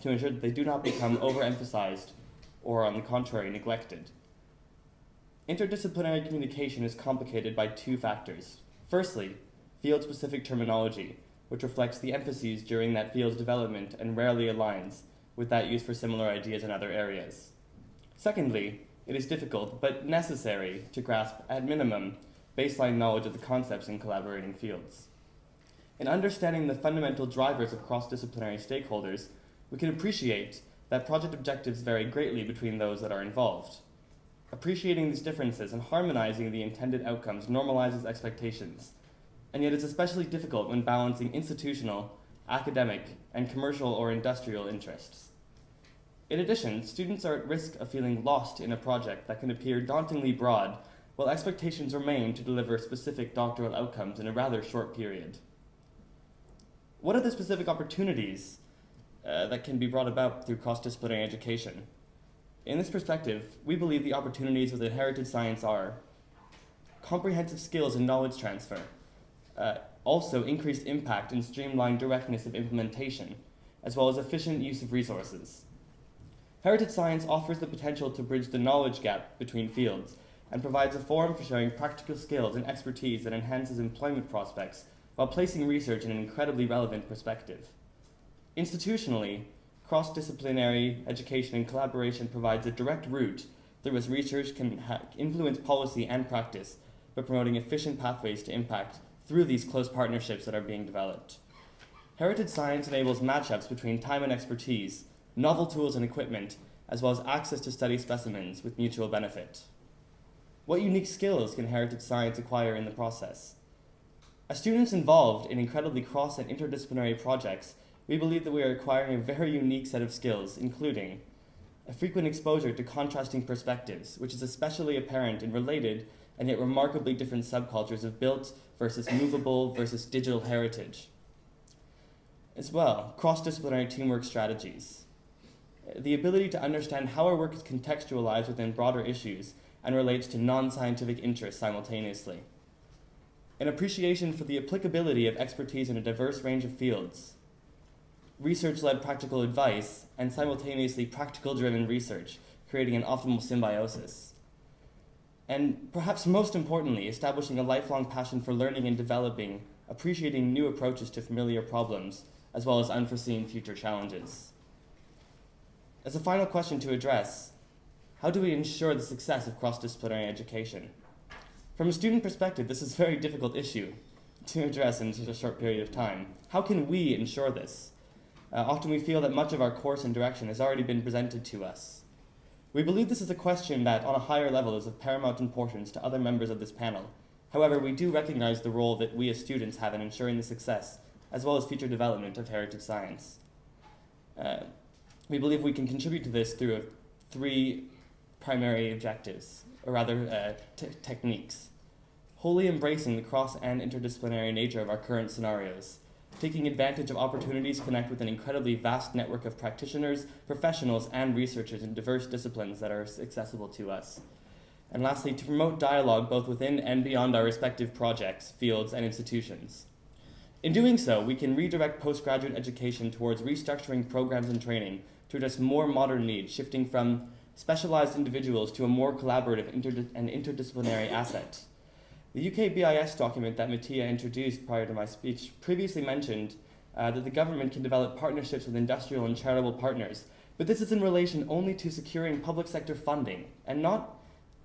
to ensure that they do not become overemphasized or, on the contrary, neglected. Interdisciplinary communication is complicated by two factors. Firstly, field-specific terminology, which reflects the emphases during that field's development and rarely aligns with that used for similar ideas in other areas. Secondly, it is difficult but necessary to grasp, at minimum, baseline knowledge of the concepts in collaborating fields. In understanding the fundamental drivers of cross-disciplinary stakeholders, we can appreciate that project objectives vary greatly between those that are involved. Appreciating these differences and harmonizing the intended outcomes normalizes expectations, and yet it's especially difficult when balancing institutional, academic, and commercial or industrial interests. In addition, students are at risk of feeling lost in a project that can appear dauntingly broad, while expectations remain to deliver specific doctoral outcomes in a rather short period. What are the specific opportunities that can be brought about through cross-disciplinary education? In this perspective, we believe the opportunities within heritage science are comprehensive skills and knowledge transfer, also increased impact and streamlined directness of implementation, as well as efficient use of resources. Heritage science offers the potential to bridge the knowledge gap between fields and provides a forum for sharing practical skills and expertise that enhances employment prospects while placing research in an incredibly relevant perspective. Institutionally, cross-disciplinary education and collaboration provides a direct route through which research can influence policy and practice by promoting efficient pathways to impact through these close partnerships that are being developed. Heritage science enables matchups between time and expertise, novel tools and equipment, as well as access to study specimens with mutual benefit. What unique skills can heritage science acquire in the process? As students involved in incredibly cross and interdisciplinary projects, we believe that we are acquiring a very unique set of skills, including a frequent exposure to contrasting perspectives, which is especially apparent in related and yet remarkably different subcultures of built versus movable versus digital heritage. As well, cross-disciplinary teamwork strategies. The ability to understand how our work is contextualized within broader issues and relates to non-scientific interests simultaneously. An appreciation for the applicability of expertise in a diverse range of fields. Research-led practical advice and simultaneously practical-driven research, creating an optimal symbiosis. And perhaps most importantly, establishing a lifelong passion for learning and developing, appreciating new approaches to familiar problems, as well as unforeseen future challenges. As a final question to address, how do we ensure the success of cross-disciplinary education? From a student perspective, this is a very difficult issue to address in such a short period of time. How can we ensure this? Often we feel that much of our course and direction has already been presented to us. We believe this is a question that, on a higher level, is of paramount importance to other members of this panel. However, we do recognize the role that we as students have in ensuring the success, as well as future development of heritage science. We believe we can contribute to this through three primary objectives, or rather techniques. Wholly embracing the cross and interdisciplinary nature of our current scenarios, taking advantage of opportunities to connect with an incredibly vast network of practitioners, professionals, and researchers in diverse disciplines that are accessible to us. And lastly, to promote dialogue both within and beyond our respective projects, fields, and institutions. In doing so, we can redirect postgraduate education towards restructuring programs and training to address more modern needs, shifting from specialized individuals to a more collaborative and interdisciplinary asset. The UK BIS document that Matija introduced prior to my speech previously mentioned that the government can develop partnerships with industrial and charitable partners, but this is in relation only to securing public sector funding and not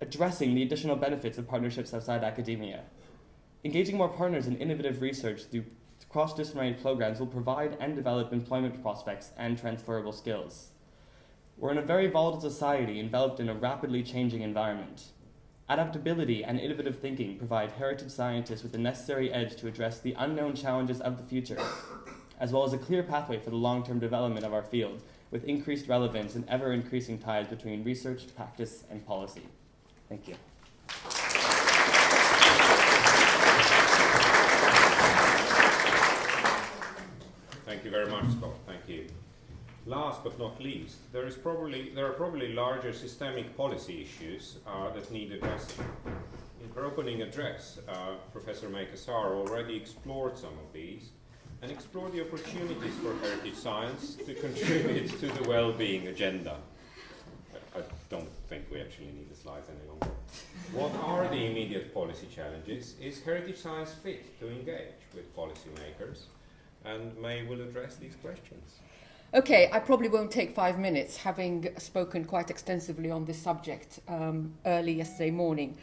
addressing the additional benefits of partnerships outside academia. Engaging more partners in innovative research through cross-disciplinary programs will provide and develop employment prospects and transferable skills. We're in a very volatile society enveloped in a rapidly changing environment. Adaptability and innovative thinking provide heritage scientists with the necessary edge to address the unknown challenges of the future, as well as a clear pathway for the long-term development of our field, with increased relevance and ever-increasing ties between research, practice, and policy. Thank you. Thank you very much, Scott. Thank you. Last but not least, there are probably larger systemic policy issues that need addressing. In her opening address, Professor Cassar already explored some of these and explored the opportunities for heritage science to contribute to the well-being agenda. I don't think we actually need the slides any longer. What are the immediate policy challenges? Is heritage science fit to engage with policymakers? And May will address these questions. Okay, I probably won't take 5 minutes, having spoken quite extensively on this subject early yesterday morning.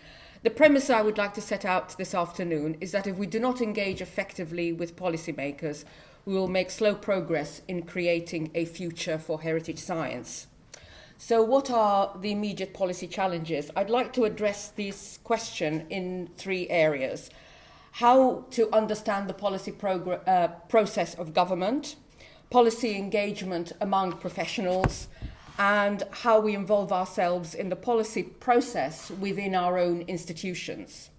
The premise I would like to set out this afternoon is that if we do not engage effectively with policymakers, we will make slow progress in creating a future for heritage science. So what are the immediate policy challenges? I'd like to address this question in 3 areas. How to understand the policy process of government, policy engagement among professionals, and how we involve ourselves in the policy process within our own institutions.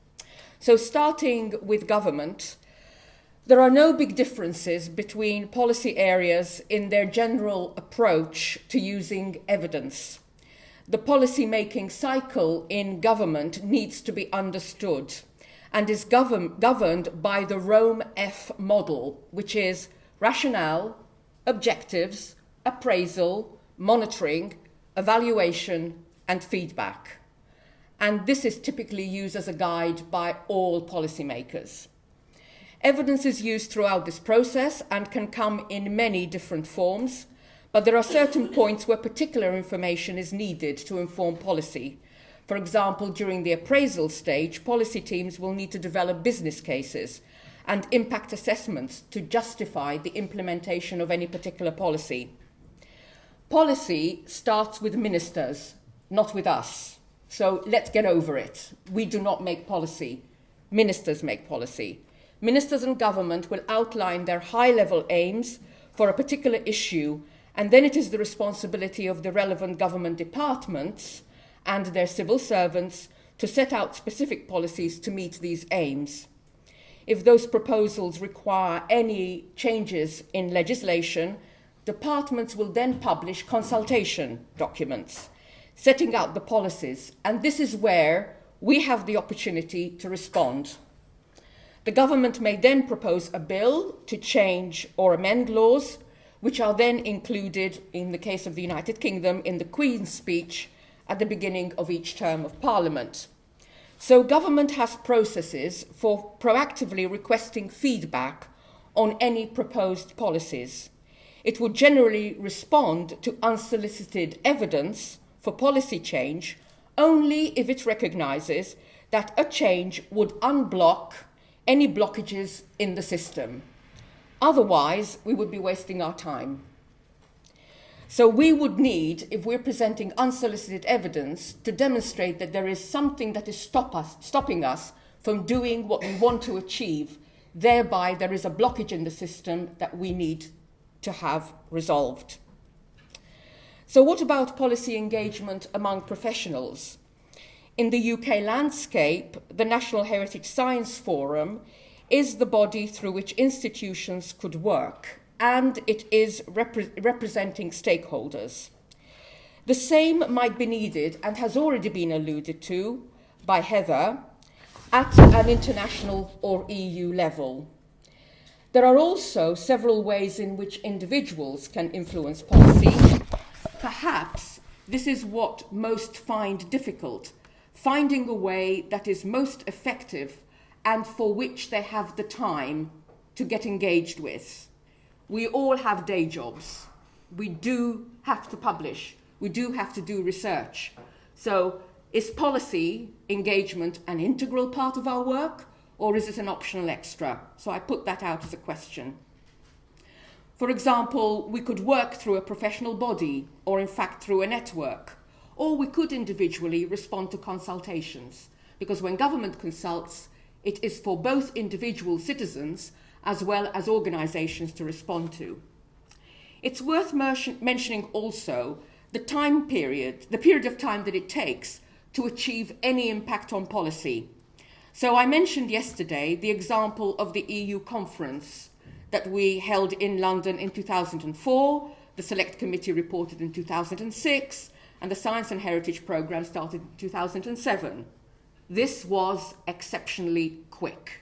So starting with government, there are no big differences between policy areas in their general approach to using evidence. The policy-making cycle in government needs to be understood and is governed by the Rome-F model, which is rationale, objectives, appraisal, monitoring, evaluation, and feedback. And this is typically used as a guide by all policymakers. Evidence is used throughout this process and can come in many different forms, but there are certain points where particular information is needed to inform policy. For example, during the appraisal stage, policy teams will need to develop business cases and impact assessments to justify the implementation of any particular policy. Policy starts with ministers, not with us. So let's get over it. We do not make policy. Ministers make policy. Ministers and government will outline their high-level aims for a particular issue, and then it is the responsibility of the relevant government departments and their civil servants to set out specific policies to meet these aims. If those proposals require any changes in legislation, departments will then publish consultation documents, setting out the policies, and this is where we have the opportunity to respond. The government may then propose a bill to change or amend laws, which are then included, in the case of the United Kingdom, in the Queen's speech at the beginning of each term of Parliament. So government has processes for proactively requesting feedback on any proposed policies. It would generally respond to unsolicited evidence for policy change only if it recognises that a change would unblock any blockages in the system. Otherwise, we would be wasting our time. So we would need, if we're presenting unsolicited evidence, to demonstrate that there is something that is stopping us from doing what we want to achieve. Thereby, there is a blockage in the system that we need to have resolved. So what about policy engagement among professionals? In the UK landscape, the National Heritage Science Forum is the body through which institutions could work, and it is representing stakeholders. The same might be needed, and has already been alluded to by Heather, at an international or EU level. There are also several ways in which individuals can influence policy. Perhaps this is what most find difficult, finding a way that is most effective and for which they have the time to get engaged with. We all have day jobs. We do have to publish. We do have to do research. So is policy engagement an integral part of our work, or is it an optional extra? So I put that out as a question. For example, we could work through a professional body, or in fact through a network, or we could individually respond to consultations, because when government consults, it is for both individual citizens as well as organisations to respond to. It's worth mentioning also the period of time that it takes to achieve any impact on policy. So I mentioned yesterday the example of the EU conference that we held in London in 2004, the Select Committee reported in 2006, and the Science and Heritage Programme started in 2007. This was exceptionally quick.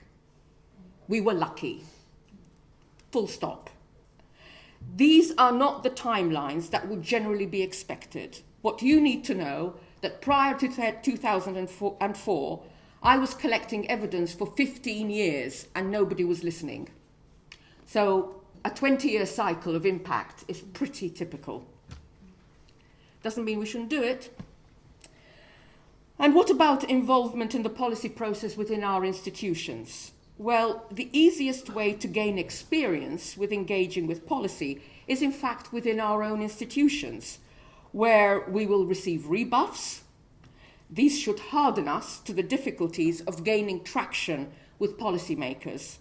We were lucky. Full stop. These are not the timelines that would generally be expected. What you need to know that prior to 2004, I was collecting evidence for 15 years and nobody was listening. So a 20-year cycle of impact is pretty typical. Doesn't mean we shouldn't do it. And what about involvement in the policy process within our institutions? Well, the easiest way to gain experience with engaging with policy is in fact within our own institutions, where we will receive rebuffs. These should harden us to the difficulties of gaining traction with policymakers.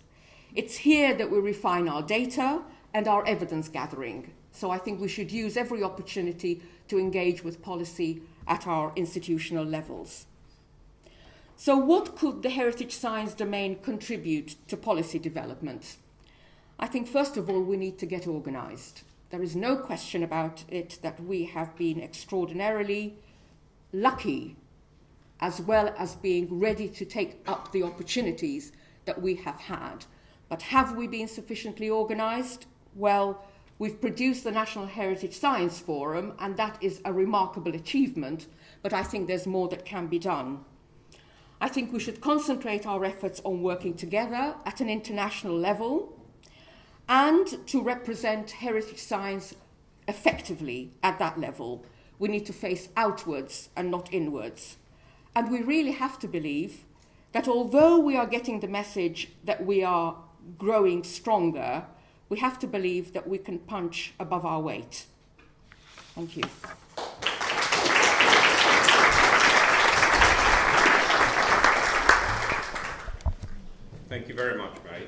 It's here that we refine our data and our evidence gathering. So I think we should use every opportunity to engage with policy at our institutional levels. So what could the heritage science domain contribute to policy development? I think first of all we need to get organised. There is no question about it that we have been extraordinarily lucky, as well as being ready to take up the opportunities that we have had. But have we been sufficiently organised? Well, we've produced the National Heritage Science Forum, and that is a remarkable achievement, but I think there's more that can be done. I think we should concentrate our efforts on working together at an international level and to represent heritage science effectively at that level. We need to face outwards and not inwards. And we really have to believe that although we are getting the message that we are growing stronger, we have to believe that we can punch above our weight. Thank you. Thank you very much, Mary.